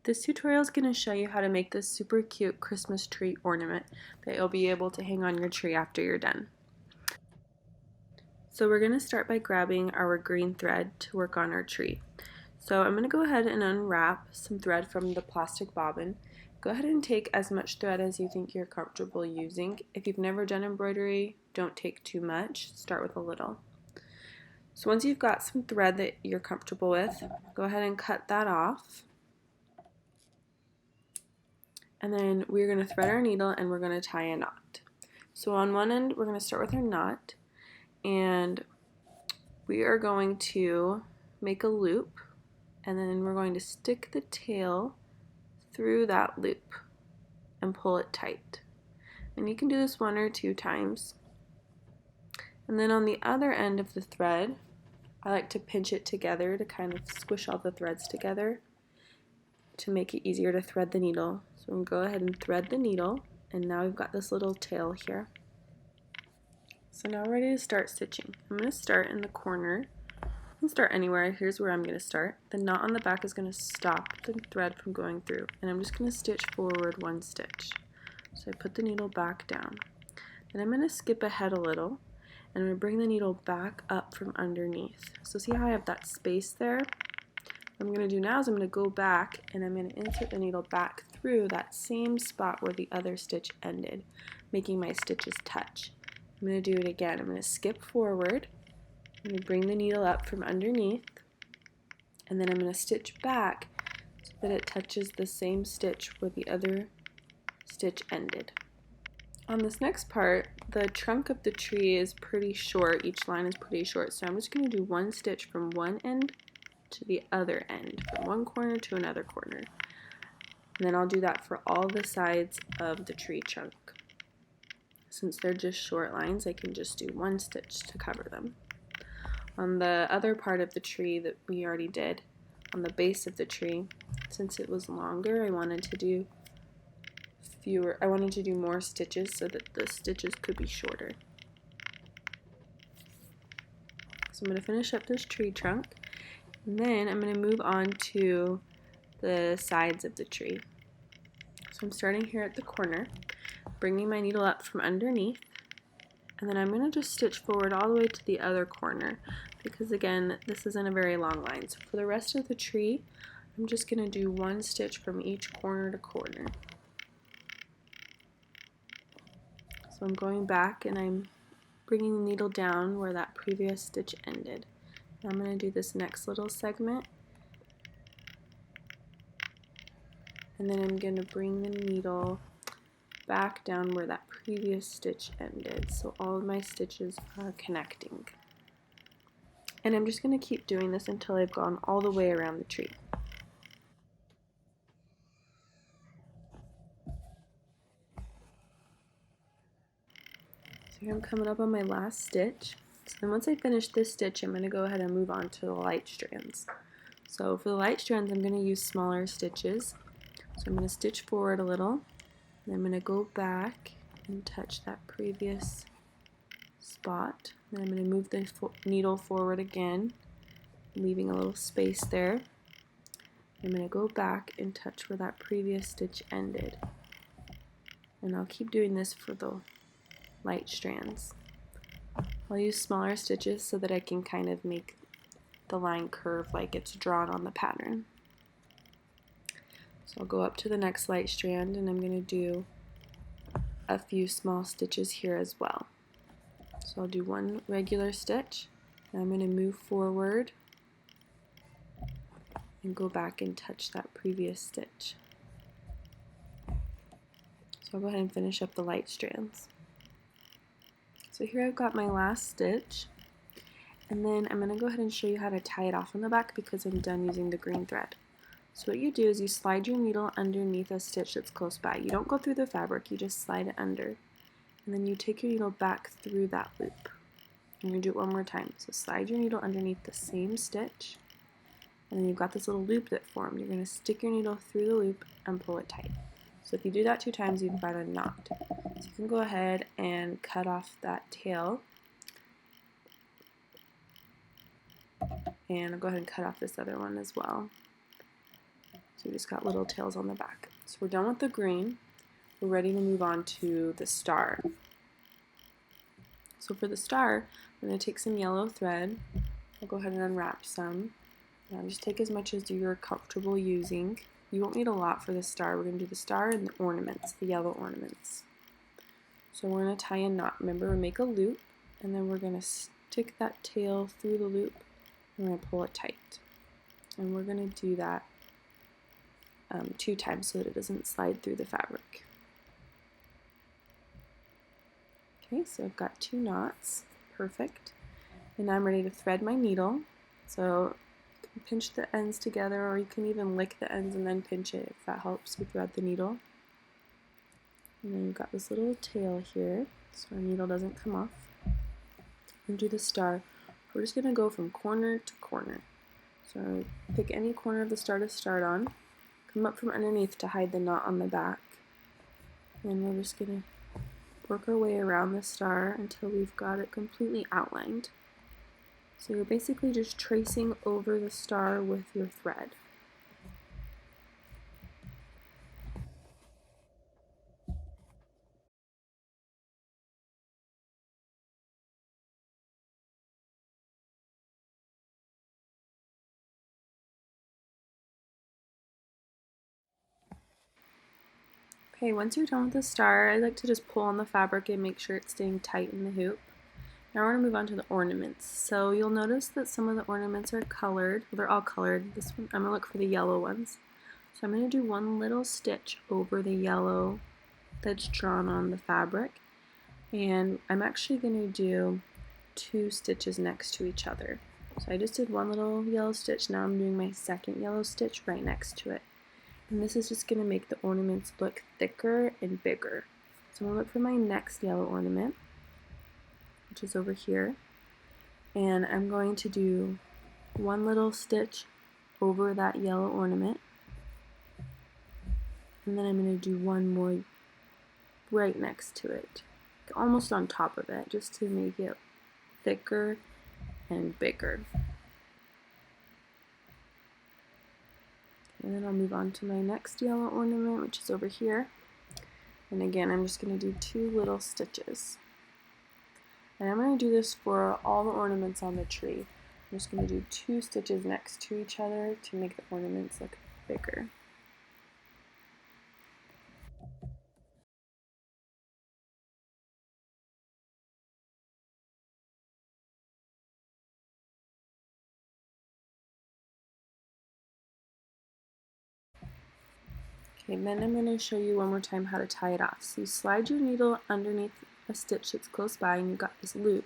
This tutorial is going to show you how to make this super cute Christmas tree ornament that you'll be able to hang on your tree after you're done. So we're going to start by grabbing our green thread to work on our tree. So I'm going to go ahead and unwrap some thread from the plastic bobbin. Go ahead and take as much thread as you think you're comfortable using. If you've never done embroidery, don't take too much. Start with a little. So once you've got some thread that you're comfortable with, go ahead and cut that off. And then we're going to thread our needle and we're going to tie a knot. So on one end, we're going to start with our knot, and we are going to make a loop, and then we're going to stick the tail through that loop and pull it tight. And you can do this 1 or 2 times. And then on the other end of the thread, I like to pinch it together to kind of squish all the threads together to make it easier to thread the needle. So I'm going to go ahead and thread the needle, and now we've got this little tail here. So now we're ready to start stitching. I'm going to start in the corner. You can start anywhere. Here's where I'm going to start. The knot on the back is going to stop the thread from going through, and I'm just going to stitch forward 1 stitch. So I put the needle back down. Then I'm going to skip ahead a little, and I'm going to bring the needle back up from underneath. So see how I have that space there? What I'm going to do now is I'm going to go back and I'm going to insert the needle back through that same spot where the other stitch ended, making my stitches touch. I'm going to do it again. I'm going to skip forward, I'm going to bring the needle up from underneath, and then I'm going to stitch back so that it touches the same stitch where the other stitch ended. On this next part, the trunk of the tree is pretty short. Each line is pretty short, so I'm just going to do 1 stitch from one end to the other end, from one corner to another corner. And then I'll do that for all the sides of the tree trunk. Since they're just short lines, I can just do 1 stitch to cover them. On the other part of the tree that we already did, on the base of the tree, since it was longer, I wanted to do more stitches so that the stitches could be shorter. So I'm going to finish up this tree trunk, and then I'm going to move on to the sides of the tree. So I'm starting here at the corner, bringing my needle up from underneath, and then I'm going to just stitch forward all the way to the other corner, because again, this isn't a very long line. So for the rest of the tree, I'm just going to do 1 stitch from each corner to corner. So I'm going back and I'm bringing the needle down where that previous stitch ended. I'm going to do this next little segment, and then I'm going to bring the needle back down where that previous stitch ended, so all of my stitches are connecting. And I'm just going to keep doing this until I've gone all the way around the tree. So here I'm coming up on my last stitch. So then once I finish this stitch, I'm going to go ahead and move on to the light strands. So for the light strands, I'm going to use smaller stitches. So I'm going to stitch forward a little, and I'm going to go back and touch that previous spot. Then I'm going to move the needle forward again, leaving a little space there. I'm going to go back and touch where that previous stitch ended. And I'll keep doing this for the light strands. I'll use smaller stitches so that I can kind of make the line curve like it's drawn on the pattern. So I'll go up to the next light strand, and I'm going to do a few small stitches here as well. So I'll do 1 regular stitch, and I'm going to move forward and go back and touch that previous stitch. So I'll go ahead and finish up the light strands. So here I've got my last stitch, and then I'm going to go ahead and show you how to tie it off on the back because I'm done using the green thread. So what you do is you slide your needle underneath a stitch that's close by. You don't go through the fabric, you just slide it under. And then you take your needle back through that loop. I'm going to do it one more time. So slide your needle underneath the same stitch, and then you've got this little loop that formed. You're going to stick your needle through the loop and pull it tight. So if you do that 2 times, you've got a knot. So you can go ahead and cut off that tail. And I'll go ahead and cut off this other one as well. So you just got little tails on the back. So we're done with the green. We're ready to move on to the star. So for the star, I'm going to take some yellow thread. I'll go ahead and unwrap some. Now just take as much as you're comfortable using. You won't need a lot for the star. We're going to do the star and the ornaments, the yellow ornaments. So we're going to tie a knot. Remember, we make a loop, and then we're going to stick that tail through the loop, and we're going to pull it tight. And we're going to do that 2 times so that it doesn't slide through the fabric. Okay, so I've got 2 knots. Perfect. And now I'm ready to thread my needle. So you can pinch the ends together, or you can even lick the ends and then pinch it if that helps you thread the needle. And then you've got this little tail here, so our needle doesn't come off. And do the star. We're just going to go from corner to corner. So pick any corner of the star to start on. Come up from underneath to hide the knot on the back. And we're just going to work our way around the star until we've got it completely outlined. So you're basically just tracing over the star with your thread. Okay, once you're done with the star, I like to just pull on the fabric and make sure it's staying tight in the hoop. Now we're going to move on to the ornaments. So you'll notice that some of the ornaments are colored. Well, they're all colored. This one, I'm going to look for the yellow ones. So I'm going to do one little stitch over the yellow that's drawn on the fabric. And I'm actually going to do 2 stitches next to each other. So I just did one little yellow stitch. Now I'm doing my second yellow stitch right next to it. And this is just going to make the ornaments look thicker and bigger. So I'm going to look for my next yellow ornament, which is over here. And I'm going to do one little stitch over that yellow ornament. And then I'm going to do one more right next to it, almost on top of it, just to make it thicker and bigger. And then I'll move on to my next yellow ornament, which is over here. And again, I'm just going to do 2 little stitches. And I'm going to do this for all the ornaments on the tree. I'm just going to do 2 stitches next to each other to make the ornaments look bigger. Okay, then I'm going to show you one more time how to tie it off. So you slide your needle underneath a stitch that's close by, and you've got this loop.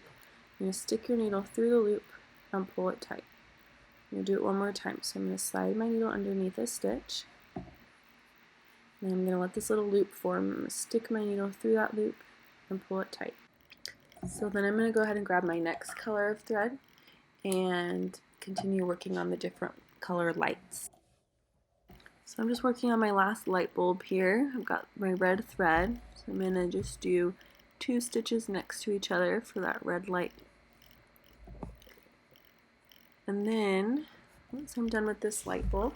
You're going to stick your needle through the loop and pull it tight. I'm going to do it one more time. So I'm going to slide my needle underneath a stitch. And I'm going to let this little loop form. I'm going to stick my needle through that loop and pull it tight. So then I'm going to go ahead and grab my next color of thread and continue working on the different color lights. So I'm just working on my last light bulb here. I've got my red thread, so I'm going to just do 2 stitches next to each other for that red light. And then, once I'm done with this light bulb,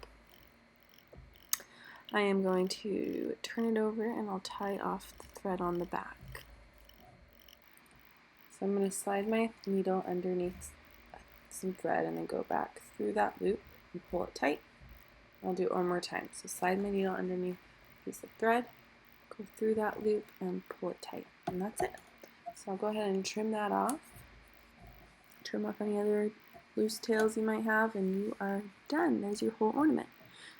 I am going to turn it over and I'll tie off the thread on the back. So I'm going to slide my needle underneath some thread and then go back through that loop and pull it tight. I'll do it one more time. So slide my needle underneath a piece of thread, go through that loop and pull it tight. And that's it. So I'll go ahead and trim that off. Trim off any other loose tails you might have, and you are done. There's your whole ornament.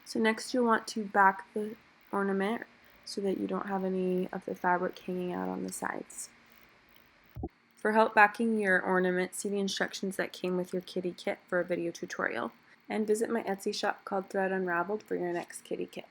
So next you'll want to back the ornament so that you don't have any of the fabric hanging out on the sides. For help backing your ornament, see the instructions that came with your Kiddie kit for a video tutorial. And visit my Etsy shop called Thread Unraveled for your next Kiddie kit.